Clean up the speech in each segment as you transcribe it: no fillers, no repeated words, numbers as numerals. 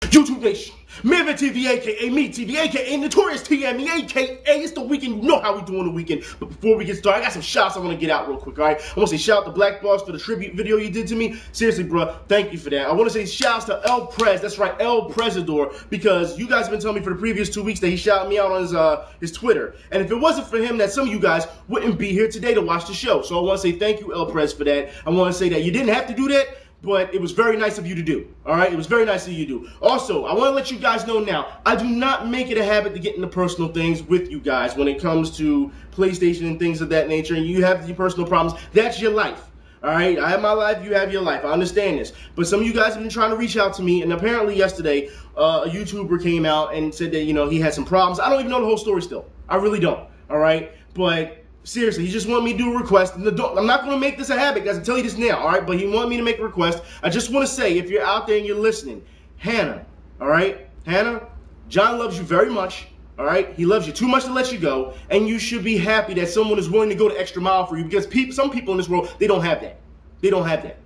YouTube Nation, MW3 aka me, TV aka Notorious TME aka it's the weekend. You know how we do on the weekend. But before we get started, I got some shouts I want to get out real quick, alright? I want to say shout out to Black Boss for the tribute video you did to me. Seriously, bro, thank you for that. I want to say shouts to El Prez, that's right, El Prezador, because you guys have been telling me for the previous 2 weeks that he shouted me out on his Twitter. And if it wasn't for him, that some of you guys wouldn't be here today to watch the show. So I want to say thank you, El Prez, for that. I want to say that you didn't have to do that, but it was very nice of you to do, all right? It was very nice of you to do. Also, I want to let you guys know now, I do not make it a habit to get into personal things with you guys when it comes to PlayStation and things of that nature, and you have your personal problems. That's your life, all right? I have my life, you have your life. I understand this. But some of you guys have been trying to reach out to me, and apparently yesterday, a YouTuber came out and said that, you know, he had some problems. I don't even know the whole story still. I really don't, all right? But seriously, he just wanted me to do a request. I'm not going to make this a habit, guys. I'll tell you this now, all right? But he wanted me to make a request. I just want to say, if you're out there and you're listening, Hannah, all right? Hannah, John loves you very much, all right? He loves you too much to let you go, and you should be happy that someone is willing to go the extra mile for you, because some people in this world, they don't have that. They don't have that.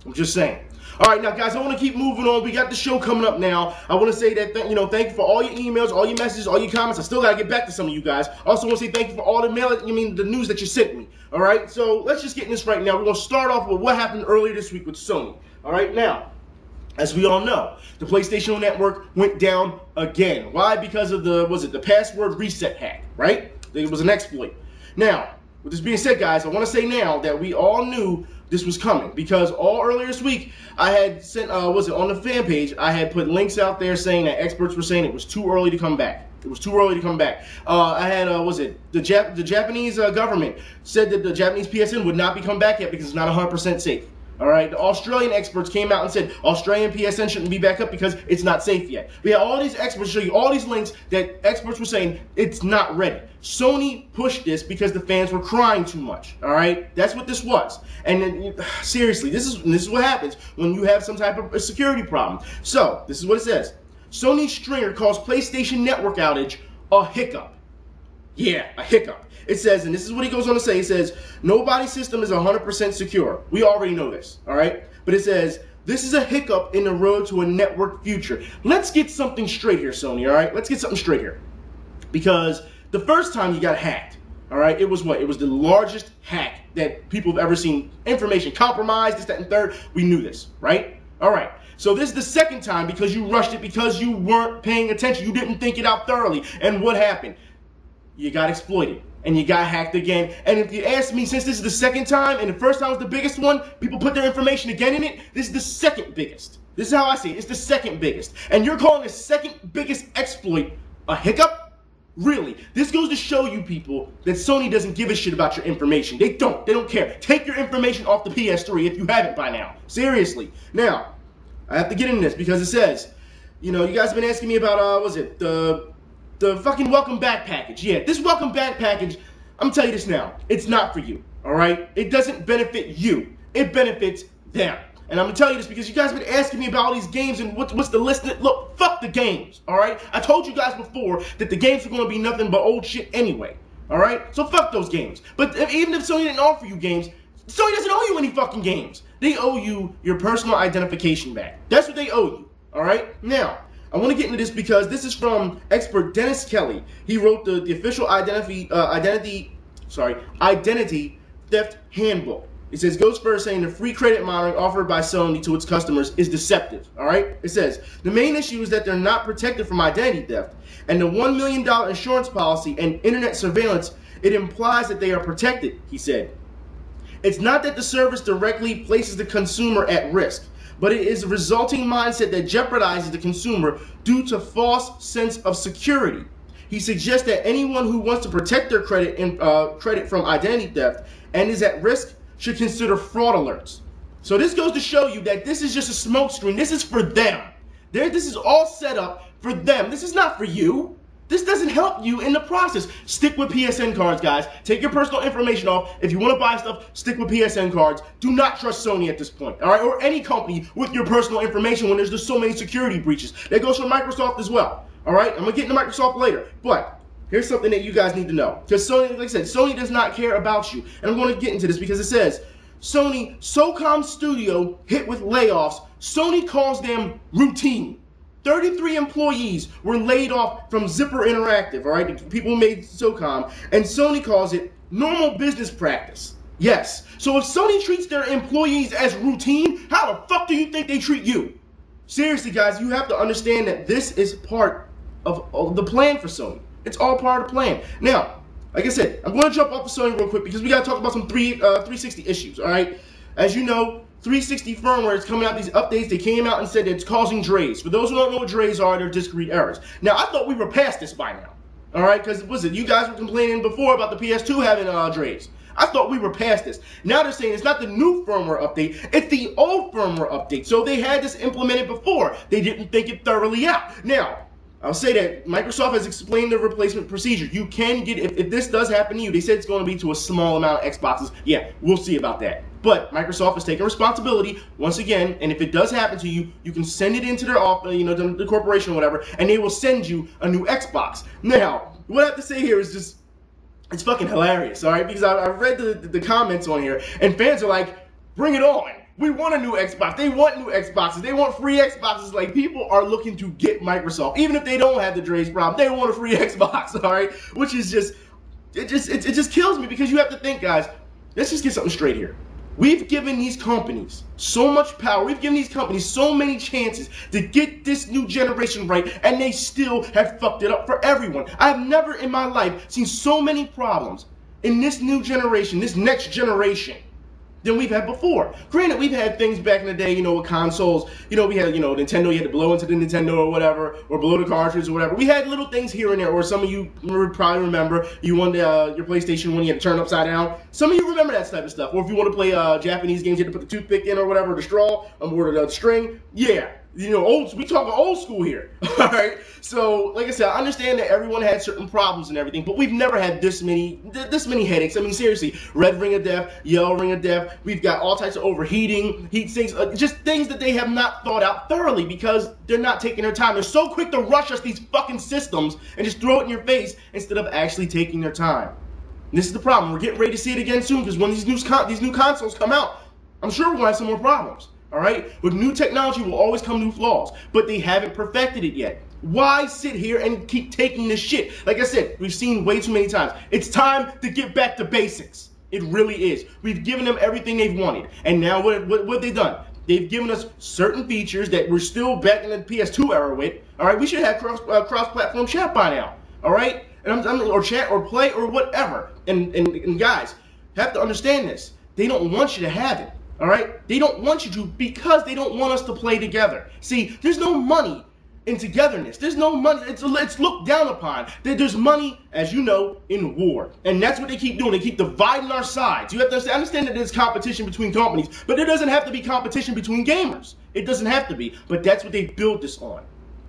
I'm just saying. All right, now, guys, I want to keep moving on. We got the show coming up now. I want to say that, thank you for all your emails, all your messages, all your comments. I still got to get back to some of you guys. I also want to say thank you for all the the news that you sent me. All right, so let's just get in this right now. We're going to start off with what happened earlier this week with Sony. All right, now, as we all know, the PlayStation Network went down again. Why? Because of the password reset hack, right? It was an exploit. Now, with this being said, guys, I want to say now that we all knew this was coming, because all earlier this week I had sent, on the fan page, I had put links out there saying that experts were saying it was too early to come back. It was too early to come back. I had, the Japanese government said that the Japanese PSN would not be come back yet because it's not 100% safe. All right, the Australian experts came out and said Australian PSN shouldn't be back up because it's not safe yet. We had all these experts show you all these links that experts were saying it's not ready. Sony pushed this because the fans were crying too much. All right, that's what this was. And then, seriously, this is what happens when you have some type of a security problem. So this is what it says: Sony Stringer calls PlayStation Network outage a hiccup. Yeah, a hiccup. It says, and this is what he goes on to say, it says, nobody's system is 100% secure. We already know this, all right? But it says, this is a hiccup in the road to a network future. Let's get something straight here, Sony, all right? Let's get something straight here. Because the first time you got hacked, all right, it was what? It was the largest hack that people have ever seen. Information compromised, this, that, and third. We knew this, right? All right. So this is the second time because you rushed it, because you weren't paying attention. You didn't think it out thoroughly. And what happened? You got exploited. And you got hacked again. And if you ask me, since this is the second time, and the first time was the biggest one, people put their information again in it, this is the second biggest. This is how I see it. It's the second biggest. And you're calling the second biggest exploit a hiccup? Really? This goes to show you people that Sony doesn't give a shit about your information. They don't. They don't care. Take your information off the PS3 if you haven't by now. Seriously. Now, I have to get into this because it says, you guys have been asking me about, the fucking welcome back package. Yeah, this welcome back package, I'm telling you this now, it's not for you, all right? It doesn't benefit you. It benefits them. And I'm going to tell you this because you guys have been asking me about all these games and what's the list. Look, fuck the games, all right? I told you guys before that the games are going to be nothing but old shit anyway, all right? So fuck those games. But even if Sony didn't offer you games, Sony doesn't owe you any fucking games. They owe you your personal identification back. That's what they owe you, all right? Now, I want to get into this because this is from expert Dennis Kelly. He wrote the official identity theft handbook. It says, goes first saying the free credit monitoring offered by Sony to its customers is deceptive. All right? It says, the main issue is that they're not protected from identity theft. And the $1 million insurance policy and internet surveillance, it implies that they are protected, he said. It's not that the service directly places the consumer at risk, but it is a resulting mindset that jeopardizes the consumer due to false sense of security. He suggests that anyone who wants to protect their credit from identity theft and is at risk should consider fraud alerts. So this goes to show you that this is just a smokescreen. This is for them. This is all set up for them. This is not for you. This doesn't help you in the process. Stick with PSN cards, guys. Take your personal information off. If you want to buy stuff, stick with PSN cards. Do not trust Sony at this point, all right? Or any company with your personal information when there's just so many security breaches. That goes for Microsoft as well, all right? I'm going to get into Microsoft later. But here's something that you guys need to know. Because Sony, like I said, Sony does not care about you. And I'm going to get into this because it says, Sony Socom studio hit with layoffs. Sony calls them routine. 33 employees were laid off from Zipper Interactive, all right? The people who made Socom, and Sony calls it normal business practice. Yes. So if Sony treats their employees as routine, how the fuck do you think they treat you? Seriously, guys, you have to understand that this is part of the plan for Sony. It's all part of the plan. Now, like I said, I'm going to jump off of Sony real quick because we got to talk about some 360 issues, all right? As you know, 360 firmware is coming out, these updates. They came out and said it's causing DREs. For those who don't know what DREs are, they're discrete errors. Now, I thought we were past this by now, all right? Because, you guys were complaining before about the PS2 having DREs. I thought we were past this. Now they're saying it's not the new firmware update, it's the old firmware update. So they had this implemented before. They didn't think it thoroughly out. Now, I'll say that Microsoft has explained the replacement procedure. You can get, if this does happen to you, they said it's going to be to a small amount of Xboxes. Yeah, we'll see about that. But Microsoft is taking responsibility once again, and if it does happen to you, you can send it into their office, the corporation or whatever, and they will send you a new Xbox. Now, what I have to say here is just, it's fucking hilarious, all right? Because I read the comments on here, and fans are like, bring it on. We want a new Xbox. They want new Xboxes. They want free Xboxes. Like, people are looking to get Microsoft. Even if they don't have the DREs problem, they want a free Xbox, all right? Which is just, it just kills me because you have to think, guys, let's just get something straight here. We've given these companies so much power. We've given these companies so many chances to get this new generation right, and they still have fucked it up for everyone. I've never in my life seen so many problems in this new generation, this next generation, than we've had before. Granted, we've had things back in the day, with consoles. We had, Nintendo, you had to blow into the Nintendo or whatever, or blow the cartridge or whatever. We had little things here and there, or some of you probably remember, you won your PlayStation 1, you had to turn upside down. Some of you remember that type of stuff. Or if you want to play Japanese games, you had to put the toothpick in or whatever, the straw, or the string. Yeah. We talking old school here, all right? So, like I said, I understand that everyone had certain problems and everything, but we've never had this many headaches. I mean, seriously, red ring of death, yellow ring of death. We've got all types of overheating, heat sinks, just things that they have not thought out thoroughly because they're not taking their time. They're so quick to rush us these fucking systems and just throw it in your face instead of actually taking their time. And this is the problem. We're getting ready to see it again soon because when these new consoles come out, I'm sure we're going to have some more problems. All right? With new technology will always come new flaws, but they haven't perfected it yet. Why sit here and keep taking this shit? Like I said, we've seen way too many times. It's time to get back to basics. It really is. We've given them everything they've wanted. And now what have they done? They've given us certain features that we're still back in the PS2 era with. All right? We should have cross-platform chat by now. All right? Or chat or play or whatever. And guys, have to understand this. They don't want you to have it. All right? They don't want you to because they don't want us to play together. See, there's no money in togetherness. There's no money. It's looked down upon. There's money, as you know, in war. And that's what they keep doing. They keep dividing our sides. You have to understand that there's competition between companies, but there doesn't have to be competition between gamers. It doesn't have to be. But that's what they built this on.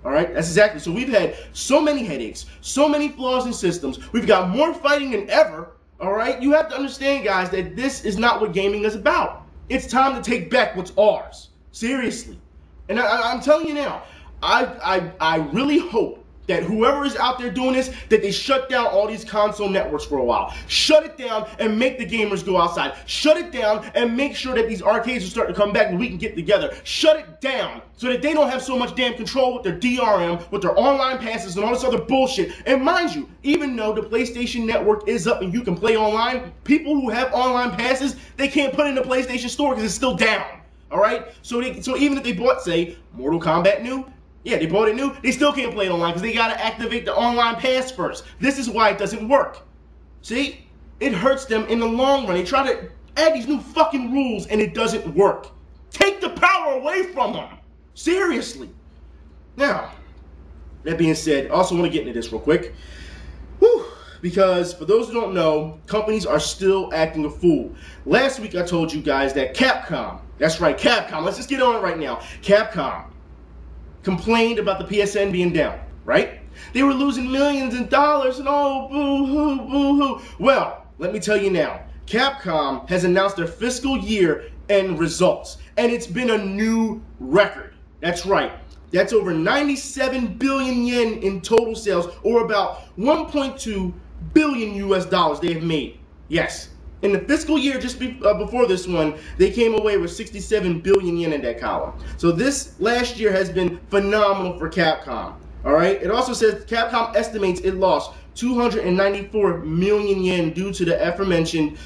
All right? That's exactly. So we've had so many headaches, so many flaws in systems. We've got more fighting than ever. All right? You have to understand, guys, that this is not what gaming is about. It's time to take back what's ours. Seriously. And I'm telling you now, I really hope that whoever is out there doing this, that they shut down all these console networks for a while. Shut it down and make the gamers go outside. Shut it down and make sure that these arcades are starting to come back and we can get together. Shut it down so that they don't have so much damn control with their DRM, with their online passes and all this other bullshit. And mind you, even though the PlayStation Network is up and you can play online, people who have online passes, they can't put it in the PlayStation Store because it's still down. All right? So even if they bought, say, Mortal Kombat new, yeah, they bought it new, they still can't play it online because they got to activate the online pass first. This is why it doesn't work. See? It hurts them in the long run. They try to add these new fucking rules and it doesn't work. Take the power away from them. Seriously. Now, that being said, I also want to get into this real quick. Whew. Because for those who don't know, companies are still acting a fool. Last week I told you guys that Capcom, that's right, Capcom, let's just get on it right now. Capcom complained about the PSN being down, right? They were losing millions in dollars and oh, boo-hoo, boo-hoo. Well, let me tell you now, Capcom has announced their fiscal year end results, and it's been a new record. That's right. That's over 97 billion yen in total sales, or about 1.2 billion US dollars they have made. Yes, In the fiscal year just before this one, they came away with 67 billion yen in that column. So this last year has been phenomenal for Capcom. All right. It also says Capcom estimates it lost 294 million yen due to the aforementioned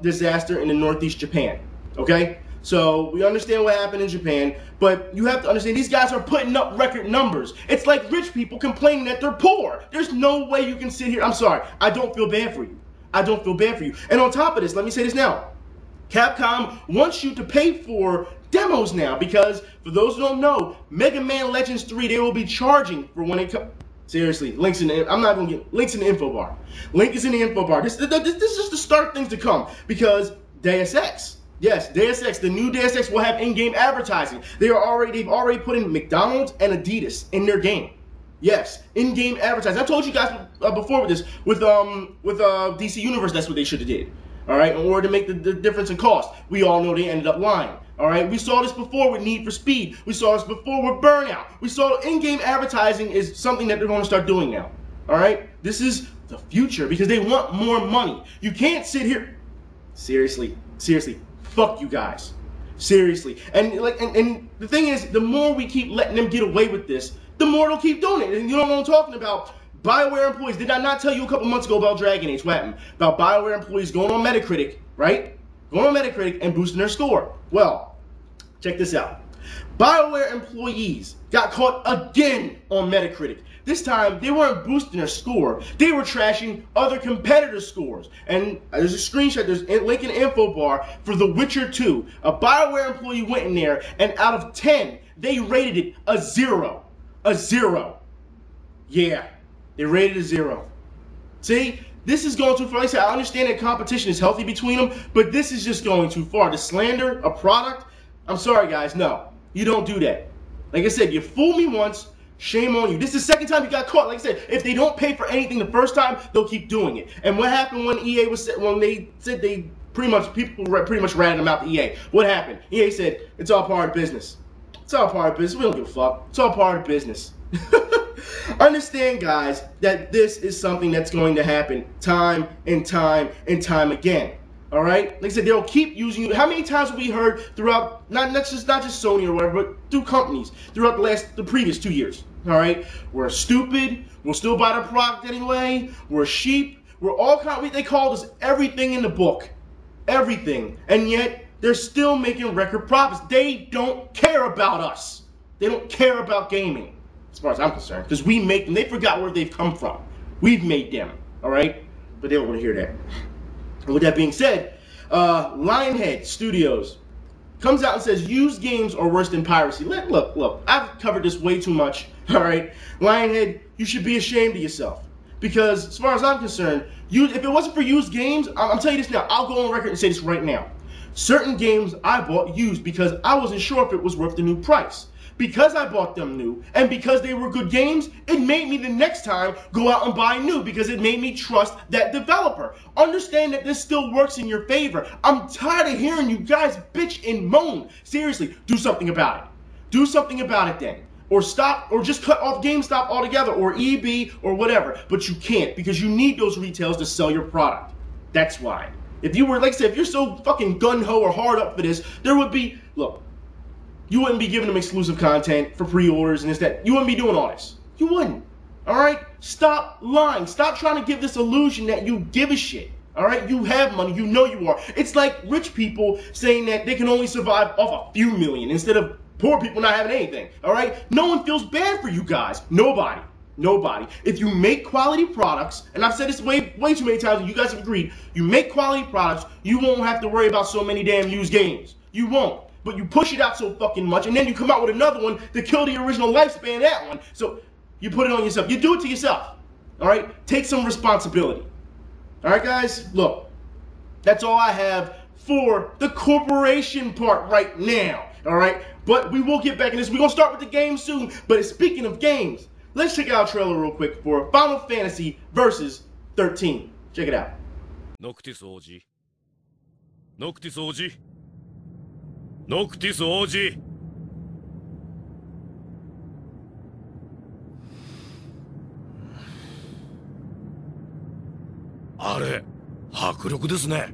disaster in the Northeast Japan. Okay. So we understand what happened in Japan, but you have to understand these guys are putting up record numbers. It's like rich people complaining that they're poor. There's no way you can sit here. I'm sorry. I don't feel bad for you. I don't feel bad for you. And on top of this, let me say this now. Capcom wants you to pay for demos now because, for those who don't know, Mega Man Legends 3, they will be charging for when it comes. Seriously, links in the, I'm not going to get links in the info bar. Link is in the info bar. This is just to start things to come because Deus Ex. Yes, Deus Ex, the new Deus Ex will have in-game advertising. They've already put in McDonald's and Adidas in their game. Yes, in-game advertising. I told you guys before with this, with DC Universe, that's what they should have did. All right, in order to make the difference in cost. We all know they ended up lying. All right, we saw this before with Need for Speed. We saw this before with Burnout. We saw in-game advertising is something that they're going to start doing now. All right, this is the future because they want more money. You can't sit here. Seriously, fuck you guys. Seriously, and the thing is, the more we keep letting them get away with this, the more they'll keep doing it. And you know what I'm talking about? Bioware Employees. Did I not tell you a couple months ago about Dragon Age? What happened? About Bioware Employees going on Metacritic, right? Going on Metacritic and boosting their score. Well, check this out. Bioware Employees got caught again on Metacritic. This time, they weren't boosting their score. They were trashing other competitors' scores. And there's a screenshot, there's a link in the info bar for The Witcher 2. A Bioware employee went in there, and out of 10, they rated it a 0. A 0. Yeah, they rated a 0. See, this is going too far. Like I said, I understand that competition is healthy between them, but this is just going too far. To slander a product, I'm sorry guys, no. You don't do that. Like I said, you fooled me once, shame on you. This is the second time you got caught. Like I said, if they don't pay for anything the first time, they'll keep doing it. And what happened when they said they people pretty much ratted them out to EA? What happened? EA said, it's all part of business. It's all part of business. We don't give a fuck. It's all part of business. Understand, guys, that this is something that's going to happen time and time and time again. All right? Like I said, they'll keep using you. How many times have we heard throughout, not just Sony or whatever, but through companies, throughout the previous 2 years? All right? We're stupid. We'll still buy the product anyway. We're sheep. We're all kind of, they called us everything in the book. Everything. And yet, they're still making record profits. They don't care about us. They don't care about gaming, as far as I'm concerned, because we make them. They forgot where they've come from. We've made them, all right? But they don't want to hear that. And with that being said, Lionhead Studios comes out and says used games are worse than piracy. Look, I've covered this way too much, all right? Lionhead, you should be ashamed of yourself. Because as far as I'm concerned, if it wasn't for used games, I'm telling you this now, I'll go on record and say this right now. Certain games I bought used because I wasn't sure if it was worth the new price. Because I bought them new, and because they were good games, it made me the next time go out and buy new because it made me trust that developer. Understand that this still works in your favor. I'm tired of hearing you guys bitch and moan. Seriously, do something about it. Do something about it then. Or stop, or just cut off GameStop altogether, or EB, or whatever. But you can't, because you need those retails to sell your product. That's why. If you were, like I said, if you're so fucking gun-ho or hard up for this, there would be, look, you wouldn't be giving them exclusive content for pre-orders and this, that. You wouldn't be doing all this. You wouldn't. All right? Stop lying. Stop trying to give this illusion that you give a shit. All right? You have money. You know you are. It's like rich people saying that they can only survive off a few million instead of poor people not having anything. All right? No one feels bad for you guys. Nobody. Nobody. If you make quality products, and I've said this way too many times and you guys have agreed, you make quality products, you won't have to worry about so many damn used games. You won't. But you push it out so fucking much, and then you come out with another one to kill the original lifespan of that one. So you put it on yourself. You do it to yourself. All right? Take some responsibility. All right, guys? Look, that's all I have for the corporation part right now. All right? But we will get back in this. We're going to start with the game soon. But speaking of games, let's check out a trailer real quick for Final Fantasy Versus 13. Check it out. Noctis OG. Noctis OG. Noctis OG. あれ、迫力ですね。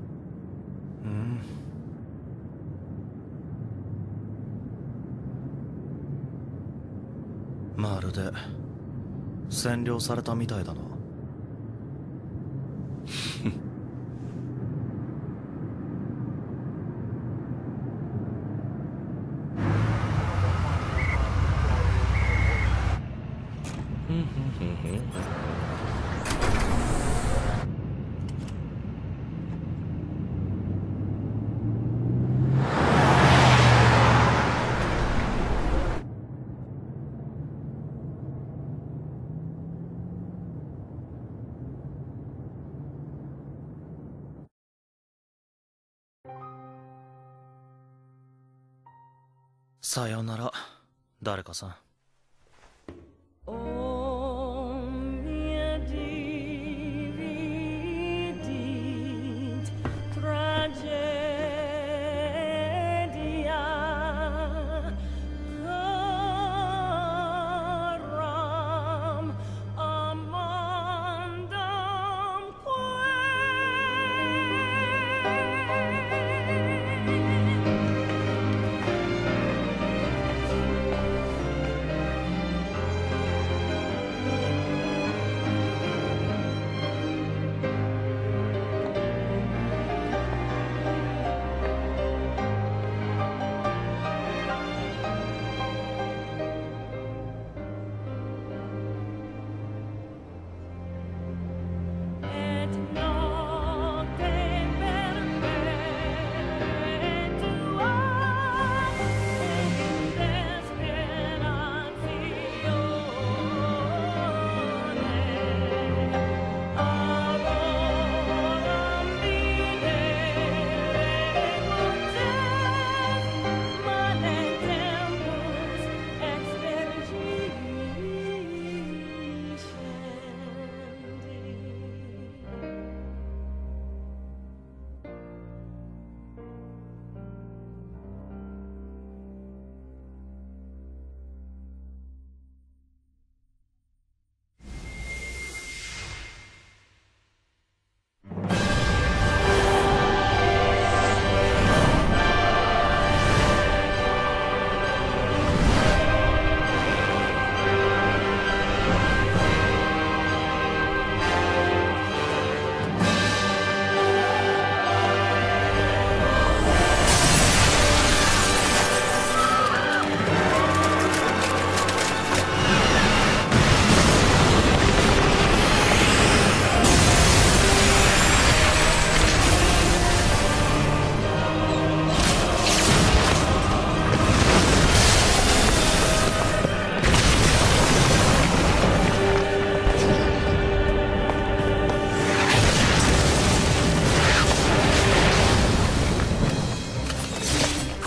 るで占領されたみたいだな。さよなら、誰かさん。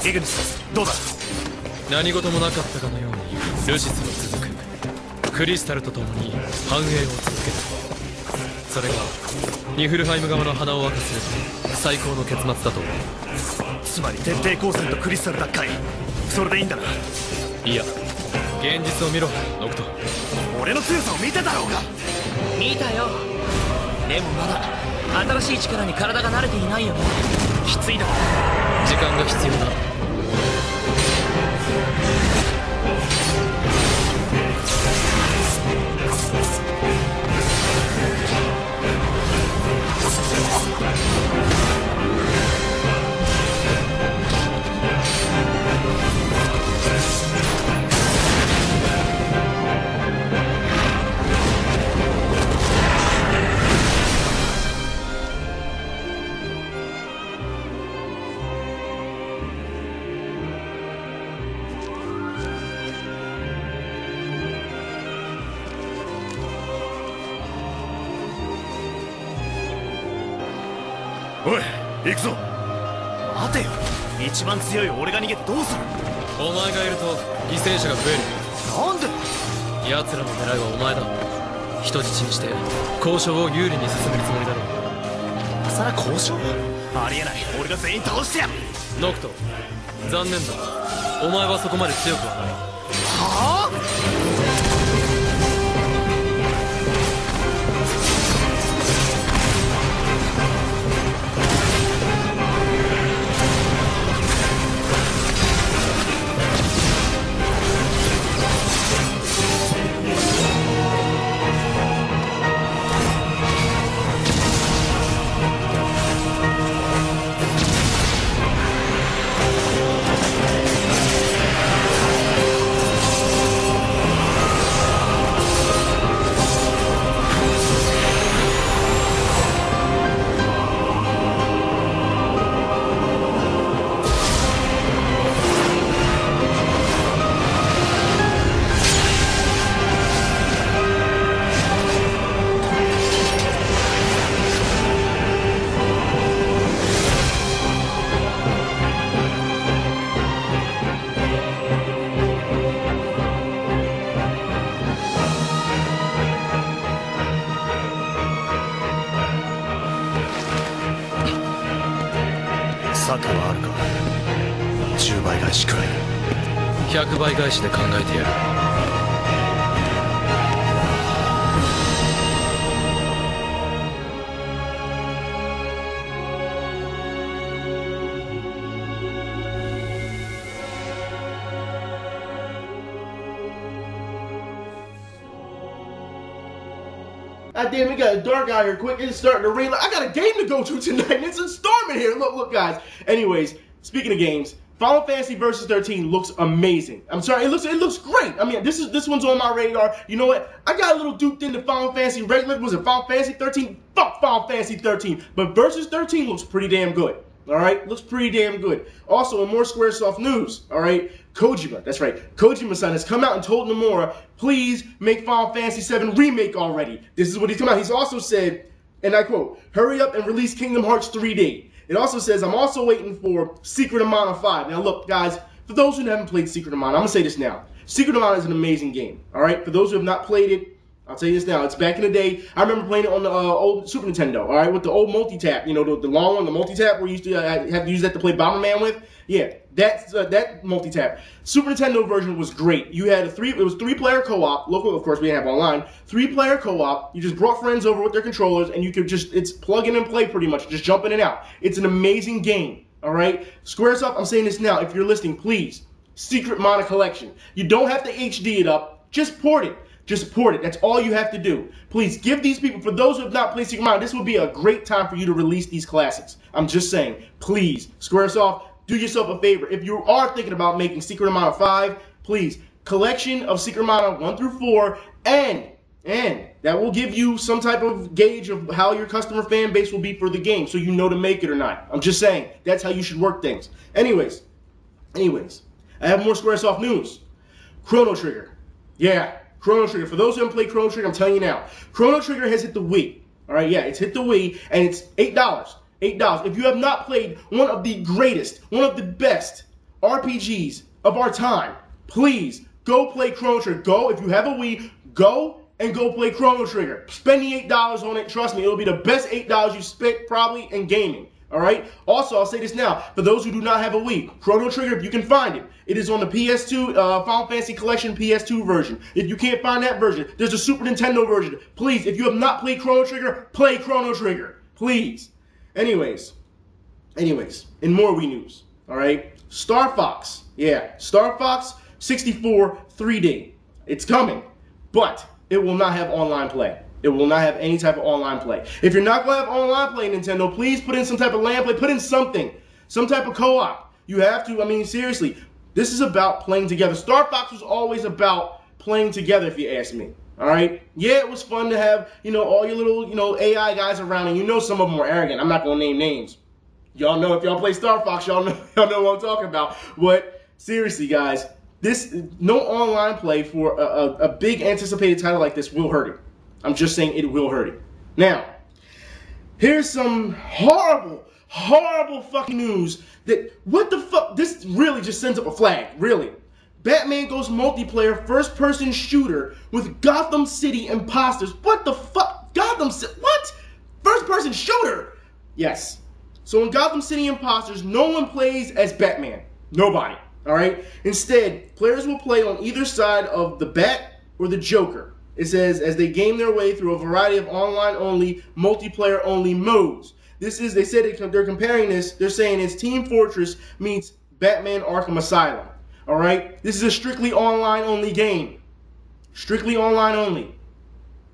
イグニス、どうだ。何事もなかったかのようにルシスは続く。クリスタルと共に繁栄を続ける。それがニフルハイム側の鼻を明かす最高の結末だと思う。つまり徹底抗戦とクリスタル奪回、それでいいんだな。いや、現実を見ろノクト。俺の強さを見てたろうが。見たよ。でもまだ新しい力に体が慣れていないよね。きついだろ。時間が必要だ。おい、行くぞ。待てよ、一番強い俺が逃げてどうする。お前がいると犠牲者が増える。なんで。奴らの狙いはお前だ。人質にして交渉を有利に進めるつもりだろう。今さら交渉。ありえない。俺が全員倒してやる。ノクト、残念だ。お前はそこまで強くはない。はあ。策はあるか。10倍返しくらい。100倍返しで考えてやる。God damn, it got dark out here quick. It's starting to rain. I got a game to go to tonight, and it's a storm in here. Look, guys. Anyways, speaking of games, Final Fantasy Versus 13 looks amazing. I'm sorry, it looks great. I mean, this one's on my radar. You know what? I got a little duped into Final Fantasy regular. Was it Final Fantasy 13? Fuck Final Fantasy 13. But Versus 13 looks pretty damn good. All right, looks pretty damn good. Also, in more Squaresoft news, all right, Kojima, that's right, Kojima-san has come out and told Nomura, please make Final Fantasy VII Remake already. This is what he's come out. He's also said, and I quote, hurry up and release Kingdom Hearts 3D. It also says, I'm also waiting for Secret of Mana 5. Now look, guys, for those who haven't played Secret of Mana, I'm going to say this now. Secret of Mana is an amazing game, all right? For those who have not played it, I'll tell you this now. It's back in the day. I remember playing it on the old Super Nintendo, all right, with the old multi-tap, you know, the long one, the multi-tap where you used to have to use that to play Bomberman with. Yeah, that's that multi-tap. Super Nintendo version was great. You had it was 3-player co-op. Local, of course, we didn't have online. 3-player co-op. You just brought friends over with their controllers, and you could just, it's plug in and play pretty much. Just jump in and out. It's an amazing game, all right? Squaresoft, I'm saying this now. If you're listening, please, Secret Mana Collection. You don't have to HD it up. Just port it. Just port it. That's all you have to do. Please give these people, for those who have not played Secret Mana, this would be a great time for you to release these classics. I'm just saying. Please, Squaresoft, do yourself a favor. If you are thinking about making Secret of Mana 5, please, collection of Secret Mana 1 through 4, and that will give you some type of gauge of how your customer fan base will be for the game, so you know to make it or not. I'm just saying. That's how you should work things. Anyways, I have more Squaresoft news. Chrono Trigger. Yeah. Chrono Trigger. For those who haven't played Chrono Trigger, I'm telling you now. Chrono Trigger has hit the Wii. All right, yeah, it's hit the Wii, and it's $8. $8. If you have not played one of the greatest, one of the best RPGs of our time, please go play Chrono Trigger. Go, if you have a Wii, go and go play Chrono Trigger. Spend the $8 on it. Trust me, it'll be the best $8 you spent probably in gaming. All right. Also, I'll say this now. For those who do not have a Wii, Chrono Trigger, if you can find it, it is on the PS2 Final Fantasy Collection PS2 version. If you can't find that version, there's a Super Nintendo version. Please, if you have not played Chrono Trigger, play Chrono Trigger. Please. Anyways, in more Wii news. All right. Star Fox. Yeah, Star Fox 64 3D. It's coming, but it will not have online play. It will not have any type of online play. If you're not going to have online play, Nintendo, please put in some type of LAN play. Put in something. Some type of co-op. You have to. I mean, seriously. This is about playing together. Star Fox was always about playing together, if you ask me. All right? Yeah, it was fun to have, you know, all your little, you know, AI guys around. And you know some of them were arrogant. I'm not going to name names. Y'all know, if y'all play Star Fox, y'all know what I'm talking about. But seriously, guys, no online play for a big anticipated title like this will hurt it. I'm just saying it will hurt it. Now, here's some horrible fucking news that, what the fuck, this really just sends up a flag, really. Batman goes multiplayer first-person shooter with Gotham City imposters. What the fuck? Gotham City, what? First-person shooter? Yes. So in Gotham City imposters, no one plays as Batman. Nobody, all right? Instead, players will play on either side of the Bat or the Joker. It says, as they game their way through a variety of online-only, multiplayer-only modes. This is, they said they're comparing this, they're saying it's Team Fortress meets Batman Arkham Asylum. All right? This is a strictly online-only game. Strictly online-only.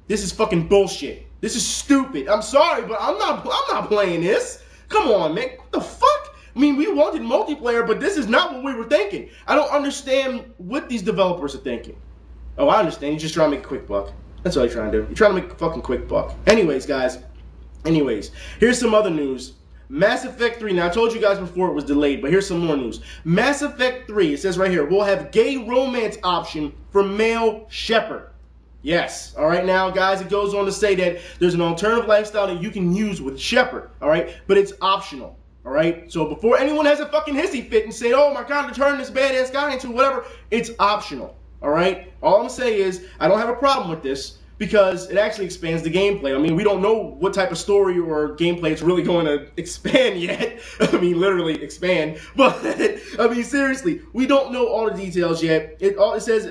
This is fucking bullshit. This is stupid. I'm sorry, but I'm not playing this. Come on, man. What the fuck? I mean, we wanted multiplayer, but this is not what we were thinking. I don't understand what these developers are thinking. Oh, I understand. You're just trying to make a quick buck. That's all you're trying to do. You're trying to make a fucking quick buck. Anyways, guys. Here's some other news. Mass Effect 3. Now, I told you guys before it was delayed, but here's some more news. Mass Effect 3, it says right here, will have gay romance option for male Shepard. Yes. All right, now, guys, it goes on to say that there's an alternative lifestyle that you can use with Shepard. All right, but it's optional. All right, so before anyone has a fucking hissy fit and say, oh my God, to turn this badass guy into whatever, it's optional. All right, all I'm saying is I don't have a problem with this, because it actually expands the gameplay. I mean, we don't know what type of story or gameplay it's really going to expand yet. I mean, literally expand. But, I mean, seriously, we don't know all the details yet. It says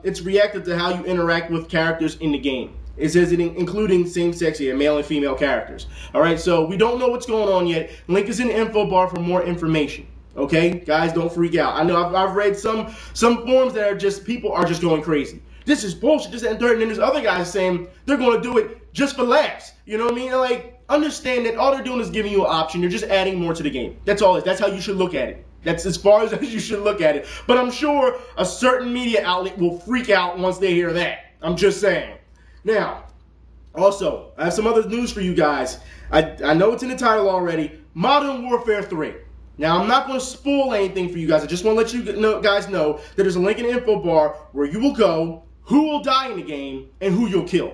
it's reactive to how you interact with characters in the game. It says it including same-sex, male and female characters. All right, so we don't know what's going on yet. Link is in the info bar for more information. Okay, guys, don't freak out. I know I've read some forums that are just, people are just going crazy. This is bullshit, this and third, and then there's other guys saying they're going to do it just for laughs. You know what I mean? Like, understand that all they're doing is giving you an option. You're just adding more to the game. That's all it is. That's how you should look at it. That's as far as you should look at it. But I'm sure a certain media outlet will freak out once they hear that. I'm just saying. Now, also, I have some other news for you guys. I know it's in the title already. Modern Warfare 3. Now, I'm not going to spoil anything for you guys. I just want to let you guys know that there's a link in the info bar where you will go, who will die in the game, and who you'll kill.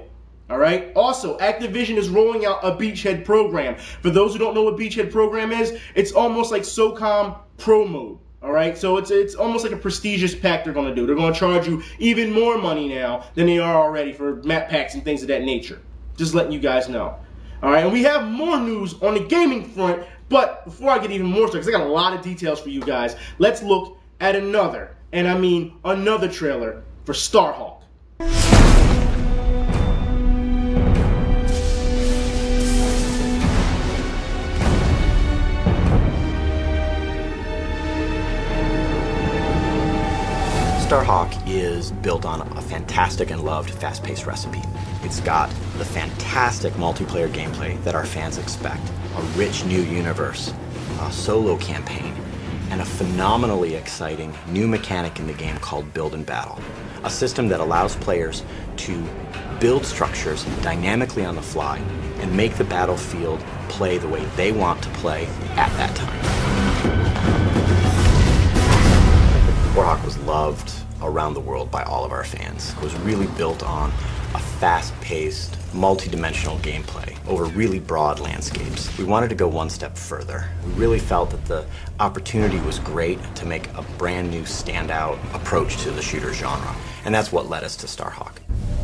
Alright? Also, Activision is rolling out a beachhead program. For those who don't know what beachhead program is, it's almost like Socom Pro Mode. Alright? So it's almost like a prestigious pack they're going to do. They're going to charge you even more money now than they are already for map packs and things of that nature. Just letting you guys know. Alright? And we have more news on the gaming front, but before I get even more started, because I got a lot of details for you guys, let's look at another, and I mean another trailer for STARHAWK. STARHAWK is built on a fantastic and loved fast-paced recipe. It's got the fantastic multiplayer gameplay that our fans expect, a rich new universe, a solo campaign, and a phenomenally exciting new mechanic in the game called Build and Battle, a system that allows players to build structures dynamically on the fly and make the battlefield play the way they want to play at that time. STARHAWK was loved around the world by all of our fans. It was really built on a fast-paced, multi-dimensional gameplay over really broad landscapes. We wanted to go one step further. We really felt that the opportunity was great to make a brand new standout approach to the shooter genre, and that's what led us to STARHAWK.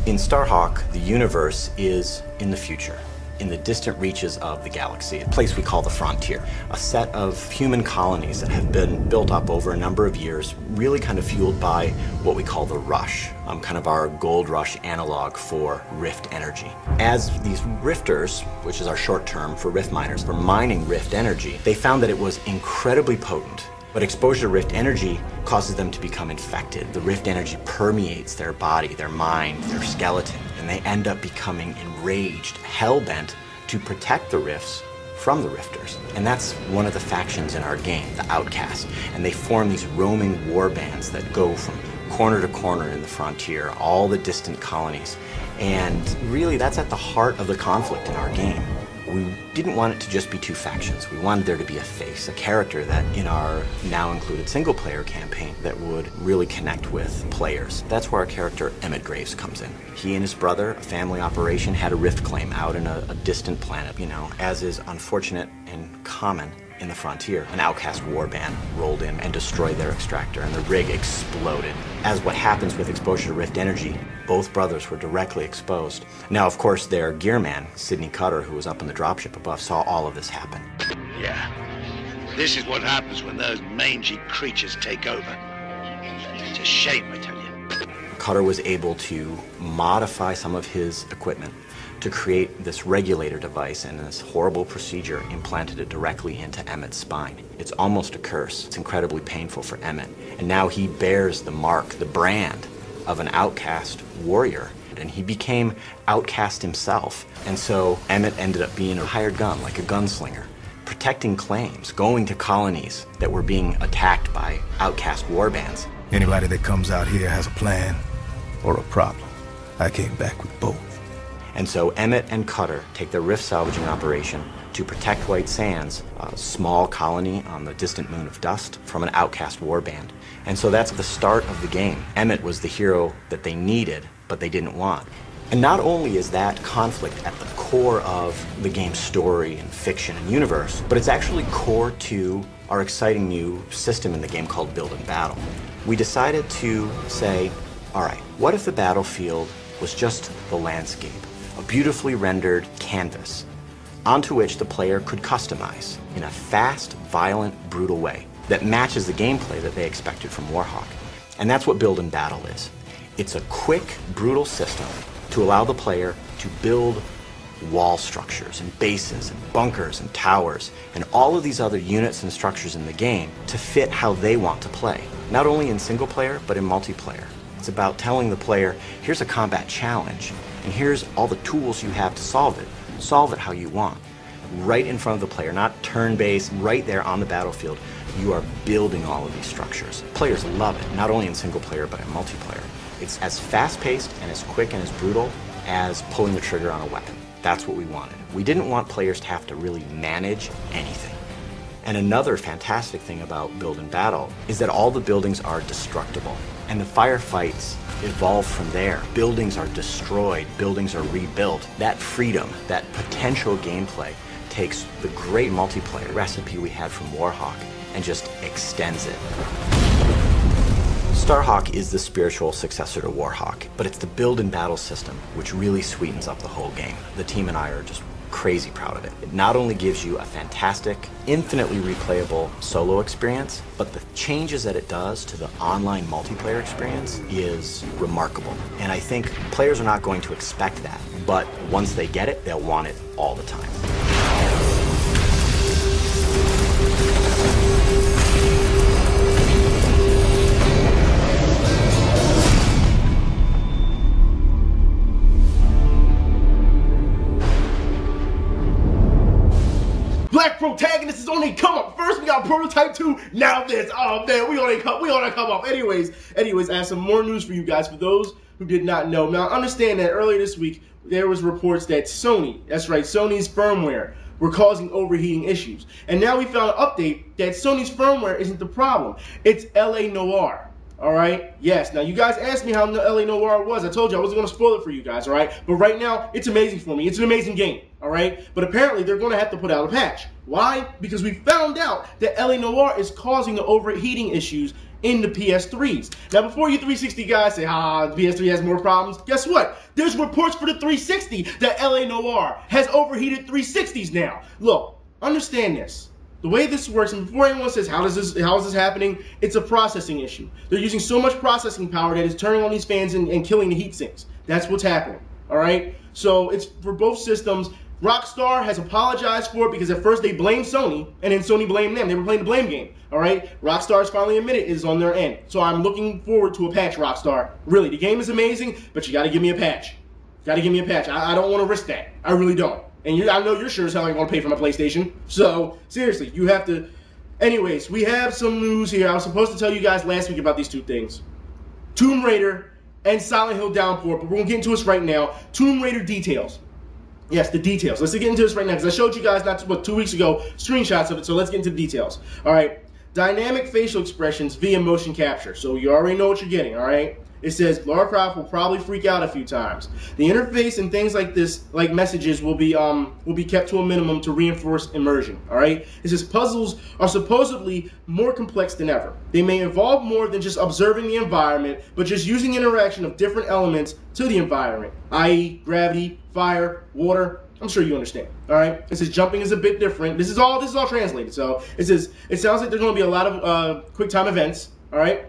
In STARHAWK, the universe is in the future, in the distant reaches of the galaxy, a place we call the Frontier, a set of human colonies that have been built up over a number of years, really kind of fueled by what we call the Rush, kind of our gold rush analog for rift energy. As these rifters, which is our short term for rift miners, were mining rift energy, they found that it was incredibly potent. But exposure to rift energy causes them to become infected. The rift energy permeates their body, their mind, their skeleton, and they end up becoming enraged, hell-bent to protect the rifts from the rifters. And that's one of the factions in our game, the Outcast. And they form these roaming war bands that go from corner to corner in the Frontier, all the distant colonies. And really, that's at the heart of the conflict in our game. We didn't want it to just be two factions. We wanted there to be a face, a character that in our now included single-player campaign that would really connect with players. That's where our character Emmett Graves comes in. He and his brother, a family operation, had a rift claim out in a distant planet, you know, as is unfortunate and common in the Frontier. An Outcast warband rolled in and destroyed their extractor, and the rig exploded. As what happens with exposure to rift energy, both brothers were directly exposed. Now, of course, their gearman, Sidney Cutter, who was up in the dropship above, saw all of this happen. Yeah. This is what happens when those mangy creatures take over. It's a shame, I tell you. Cutter was able to modify some of his equipment to create this regulator device, and this horrible procedure implanted it directly into Emmett's spine. It's almost a curse. It's incredibly painful for Emmett. And now he bears the mark, the brand of an outcast warrior. And he became outcast himself. And so Emmett ended up being a hired gun, like a gunslinger, protecting claims, going to colonies that were being attacked by outcast warbands. Anybody that comes out here has a plan or a problem. I came back with both. And so Emmett and Cutter take their rift salvaging operation to protect White Sands, a small colony on the distant moon of Dust, from an outcast warband. And so that's the start of the game. Emmett was the hero that they needed, but they didn't want. And not only is that conflict at the core of the game's story and fiction and universe, but it's actually core to our exciting new system in the game called Build and Battle. We decided to say, all right, what if the battlefield was just the landscape, a beautifully rendered canvas onto which the player could customize in a fast, violent, brutal way that matches the gameplay that they expected from Warhawk. And that's what Build and Battle is. It's a quick, brutal system to allow the player to build wall structures and bases and bunkers and towers and all of these other units and structures in the game to fit how they want to play, not only in single player but in multiplayer. It's about telling the player, here's a combat challenge and here's all the tools you have to solve it how you want, right in front of the player, not turn-based, right there on the battlefield. You are building all of these structures. Players love it, not only in single player but in multiplayer. It's as fast-paced and as quick and as brutal as pulling the trigger on a weapon. That's what we wanted. We didn't want players to have to really manage anything. And another fantastic thing about Build and Battle is that all the buildings are destructible. And the firefights evolve from there. Buildings are destroyed, buildings are rebuilt. That freedom, that potential gameplay takes the great multiplayer recipe we had from Warhawk and just extends it. STARHAWK is the spiritual successor to Warhawk, but it's the Build and Battle system which really sweetens up the whole game. The team and I are just crazy proud of it. It not only gives you a fantastic, infinitely replayable solo experience, but the changes that it does to the online multiplayer experience is remarkable. And I think players are not going to expect that, but once they get it, they'll want it all the time. Black Protagonist is on a come up. First we got Prototype 2, now this. Oh man, we on a come up. Anyways, I have some more news for you guys for those who did not know. Now understand that earlier this week there was reports that Sony, that's right, Sony's firmware were causing overheating issues. And now we found an update that Sony's firmware isn't the problem. It's LA Noire. Alright? Yes. Now you guys asked me how LA Noire was. I told you I wasn't going to spoil it for you guys, alright? But right now, it's amazing for me. It's an amazing game, alright? But apparently they're going to have to put out a patch. Why? Because we found out that LA Noire is causing the overheating issues in the PS3s. Now before you 360 guys say, the PS3 has more problems, guess what? There's reports for the 360 that LA Noire has overheated 360s now. Look, understand this. The way this works, and before anyone says, how is this happening? It's a processing issue. They're using so much processing power that it's turning on these fans and killing the heat sinks. That's what's happening, all right? So it's for both systems. Rockstar has apologized for it because at first they blamed Sony, and then Sony blamed them. They were playing the blame game, all right? Rockstar has finally admitted it is on their end. So I'm looking forward to a patch, Rockstar. Really, the game is amazing, but you got to give me a patch. Got to give me a patch. I don't want to risk that. I really don't. And I know you're sure as hell ain't going to pay for my PlayStation. So, seriously, you have to... Anyways, we have some news here. I was supposed to tell you guys last week about these two things. Tomb Raider and Silent Hill Downpour, but we're going to get into this right now. Tomb Raider details. Yes, the details. Let's get into this right now, because I showed you guys, 2 weeks ago, screenshots of it, so let's get into the details. All right. Dynamic facial expressions via motion capture. So you already know what you're getting, all right? It says Lara Croft will probably freak out a few times. The interface and things like this, like messages, will be kept to a minimum to reinforce immersion. All right. It says puzzles are supposedly more complex than ever. They may involve more than just observing the environment, but just using interaction of different elements to the environment, i.e., gravity, fire, water. I'm sure you understand. All right. It says jumping is a bit different. This is all translated. So it says it sounds like there's going to be a lot of quick time events. All right.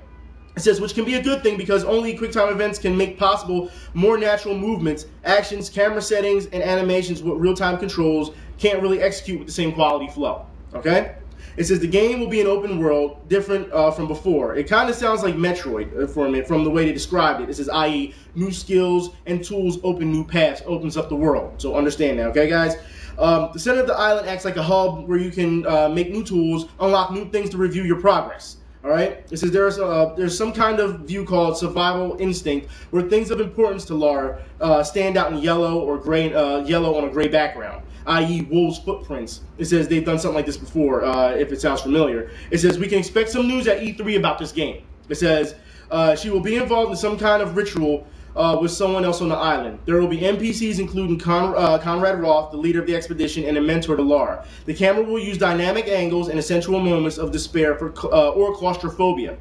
It says, which can be a good thing because only QuickTime events can make possible more natural movements, actions, camera settings, and animations with real-time controls can't really execute with the same quality flow. Okay? It says the game will be an open world, different from before. It kind of sounds like Metroid for me from the way they described it. It says, i.e., new skills and tools open new paths, opens up the world. So understand that, okay, guys? The center of the island acts like a hub where you can make new tools, unlock new things to review your progress. All right. It says there's some kind of view called survival instinct, where things of importance to Lara stand out in yellow or gray, yellow on a gray background, i.e., wolves' footprints. It says they've done something like this before. If it sounds familiar, it says we can expect some news at E3 about this game. It says she will be involved in some kind of ritual with someone else on the island. There will be NPCs including Conrad Roth, the leader of the expedition, and a mentor to Lara. The camera will use dynamic angles and essential moments of despair or claustrophobia.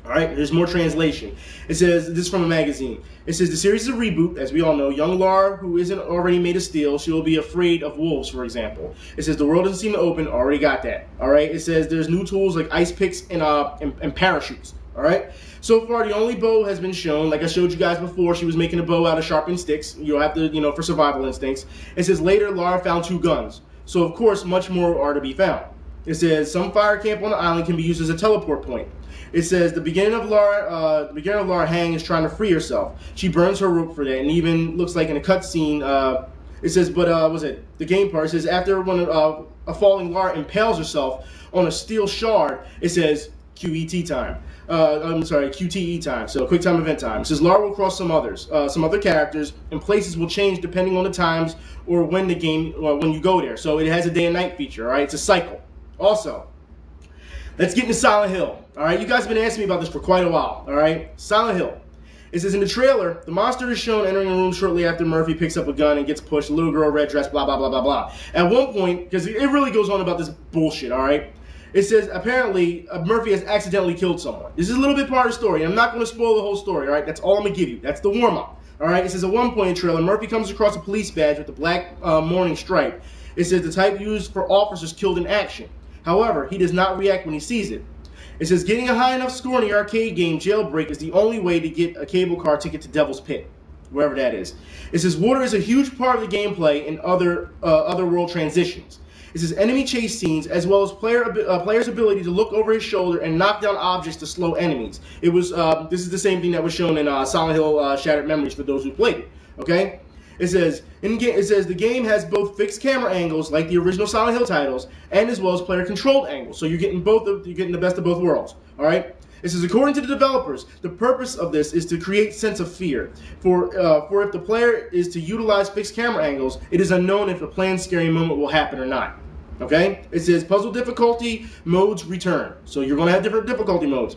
Alright, there's more translation. It says, this is from a magazine. It says, the series is a reboot, as we all know. Young Lara, who isn't already made of steel, she will be afraid of wolves, for example. It says, the world doesn't seem to open, already got that. Alright, it says, there's new tools like ice picks and parachutes. Alright, so far the only bow has been shown. Like I showed you guys before, she was making a bow out of sharpened sticks. You'll have to, you know, for survival instincts. It says, later, Lara found 2 guns. So, of course, much more are to be found. It says, some fire camp on the island can be used as a teleport point. It says the beginning of Lara Hang is trying to free herself. She burns her rope for that, and even looks like in a cutscene. It says, but was it the game part? It says after when a falling Lara impales herself on a steel shard, it says QET time. I'm sorry, QTE time. So quick time event time. It says Lara will cross some other characters, and places will change depending on the times or when the game when you go there. So it has a day and night feature. All right, it's a cycle. Also, let's get into Silent Hill. Alright, you guys have been asking me about this for quite a while. Alright, Silent Hill. It says in the trailer, the monster is shown entering a room shortly after Murphy picks up a gun and gets pushed. Little girl, red dress, blah, blah, blah, blah, blah. At one point, because it really goes on about this bullshit, alright? It says apparently Murphy has accidentally killed someone. This is a little bit part of the story. I'm not going to spoil the whole story, alright? That's all I'm going to give you. That's the warm-up. Alright, it says at one point in the trailer, Murphy comes across a police badge with the black mourning stripe. It says the type used for officers killed in action. However, he does not react when he sees it. It says getting a high enough score in the arcade game Jailbreak is the only way to get a cable car ticket to Devil's Pit, wherever that is. It says water is a huge part of the gameplay in other world transitions. It says enemy chase scenes as well as player's ability to look over his shoulder and knock down objects to slow enemies. It was this is the same thing that was shown in Silent Hill Shattered Memories for those who played it. Okay. It says the game has both fixed camera angles like the original Silent Hill titles, and as well as player-controlled angles. So you're getting the best of both worlds. All right. It says according to the developers, the purpose of this is to create sense of fear. For if the player is to utilize fixed camera angles, it is unknown if a planned scary moment will happen or not. Okay. It says puzzle difficulty modes return. So you're going to have different difficulty modes.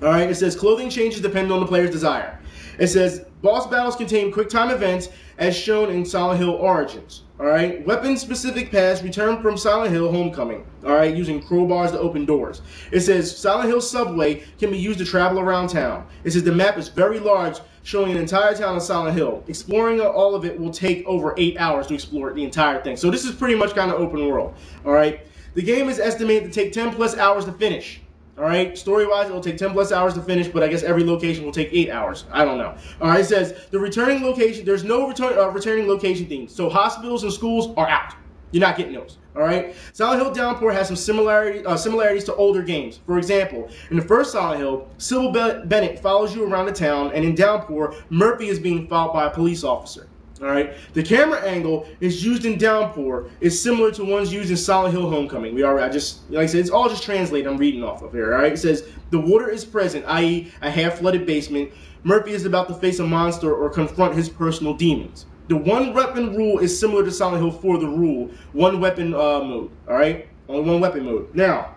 All right. It says clothing changes depend on the player's desire. It says boss battles contain quick time events as shown in Silent Hill Origins. Alright, weapon-specific paths return from Silent Hill Homecoming. Alright, using crowbars to open doors. It says Silent Hill subway can be used to travel around town. It says the map is very large, showing an entire town of Silent Hill. Exploring all of it will take over 8 hours to explore the entire thing. So this is pretty much kind of open world. Alright, the game is estimated to take 10 plus hours to finish. Alright, story-wise, it'll take 10 plus hours to finish, but I guess every location will take 8 hours. I don't know. Alright, it says, the returning location, there's no returning location themes, so hospitals and schools are out. You're not getting those. Alright? Silent Hill Downpour has some similarities to older games. For example, in the first Silent Hill, Sybil Bennett follows you around the town, and in Downpour, Murphy is being followed by a police officer. Alright, the camera angle is used in Downpour is similar to ones used in Silent Hill Homecoming. Like I said, it's all just translated. I'm reading off of here. Alright, it says the water is present, i.e., a half-flooded basement. Murphy is about to face a monster or confront his personal demons. The one weapon rule is similar to Silent Hill 4, the rule, one weapon mode. Alright, only one weapon mode. Now,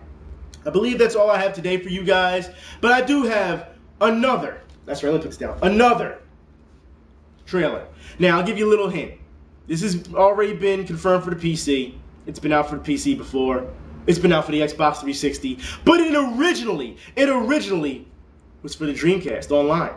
I believe that's all I have today for you guys, but I do have another. That's right, let me put this down. Another trailer. Now, I'll give you a little hint. This has already been confirmed for the PC. It's been out for the PC before. It's been out for the Xbox 360. But it originally was for the Dreamcast online.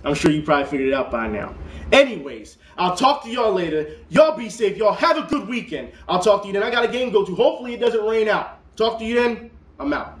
I'm sure you probably figured it out by now. Anyways, I'll talk to y'all later. Y'all be safe. Y'all have a good weekend. I'll talk to you then. I got a game to go to. Hopefully it doesn't rain out. Talk to you then. I'm out.